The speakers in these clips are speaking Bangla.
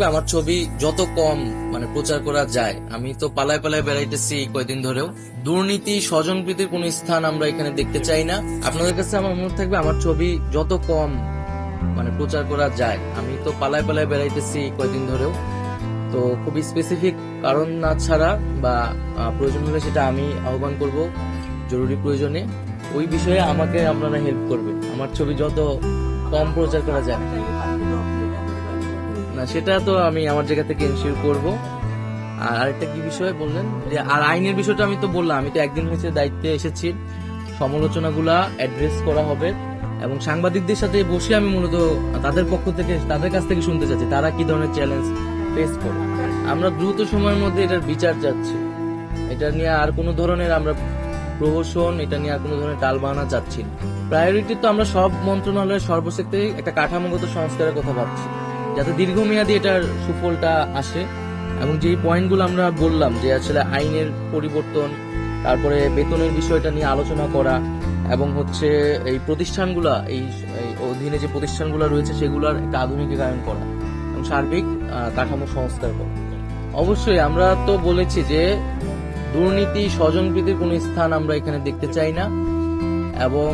আমার ছবি যত কম প্রচার করা যায়। আমি তো পালায় পালায় বেড়াইতেছি কয়দিন ধরেও। দুর্নীতি স্বজনপ্রীতির কোন স্থান আমরা এখানে দেখতে চাই না। আপনাদের কাছে আমার অনুরোধ থাকবে আমার ছবি যত কম প্রচার করা যায়। আমি তো পালায় পালায় বেড়াইতেছি কয়দিন ধরেও। তো খুবই স্পেসিফিক কারণ না ছাড়া বা প্রয়োজন হলে সেটা আমি আহ্বান করব জরুরি প্রয়োজনে। ওই বিষয়ে আমাকে আপনারা হেল্প করবে আমার ছবি যত কম প্রচার করা যায়। না, সেটা তো আমি আমার জায়গা থেকে এনশিওর করব। আর আরেকটা কি বিষয় বললেন যে আর আইনের বিষয়টা আমি তো বললাম, আমি তো একদিন হয়েছে দায়িত্বে এসেছি। সমালোচনাগুলা অ্যাড্রেস করা হবে এবং সাংবাদিকদের সাথে বসে আমি মূলত তাদের পক্ষ থেকে তাদের কাছ থেকে শুনতে চাচ্ছি তারা কি ধরনের চ্যালেঞ্জ ফেস করে। আমরা দ্রুত সময়ের মধ্যে এটার বিচার চাচ্ছি। এটা নিয়ে আর কোনো ধরনের আমরা প্রহসন, এটা নিয়ে আর কোনো ধরনের টালবাহানা চাচ্ছি না। প্রায়োরিটি তো আমরা সব মন্ত্রণালয়ের সর্বশেষে একটা কাঠামোগত সংস্কারের কথা ভাবছি, যাতে দীর্ঘমেয়াদী এটার সুফলটা আসে। এবং যে পয়েন্টগুলো আমরা বললাম যে আসলে আইনের পরিবর্তন, তারপরে বেতনের বিষয়টা নিয়ে আলোচনা করা, এবং হচ্ছে এই প্রতিষ্ঠানগুলা এই অধীনে যে প্রতিষ্ঠানগুলো রয়েছে সেগুলোর একটা আধুনিকীকরণ করা এবং সার্বিক কাঠামো সংস্কার করা। অবশ্যই আমরা তো বলেছি যে দুর্নীতি স্বজনপ্রীতির কোনো স্থান আমরা এখানে দেখতে চাই না, এবং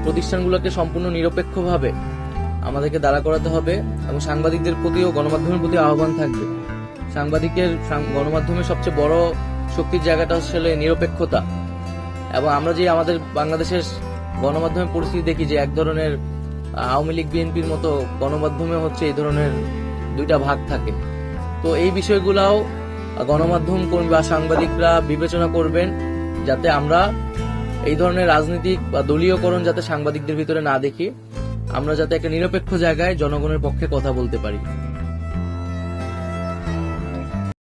প্রতিষ্ঠানগুলোকে সম্পূর্ণ নিরপেক্ষভাবে আমাদেরকে দাঁড়া করাতে হবে। এবং সাংবাদিকদের প্রতিও গণমাধ্যমের প্রতি আহ্বান থাকবে, গণমাধ্যমের সবচেয়ে বড় শক্তির জায়গাটা আসলে নিরপেক্ষতা। এবং আমরা যে আমাদের বাংলাদেশের গণমাধ্যমের পরিস্থিতি দেখি যে এক ধরনের আওয়ামী লীগ বিএনপির মতো গণমাধ্যমে হচ্ছে এই ধরনের দুইটা ভাগ থাকে। তো এই বিষয়গুলাও গণমাধ্যম কর্মী বা সাংবাদিকরা বিবেচনা করবেন, যাতে আমরা এই ধরনের রাজনৈতিক বা দলীয়করণ যাতে সাংবাদিকদের ভিতরে না দেখি, আমরা যাতে একটা নিরপেক্ষ জায়গায় জনগণের পক্ষে কথা বলতে পারি।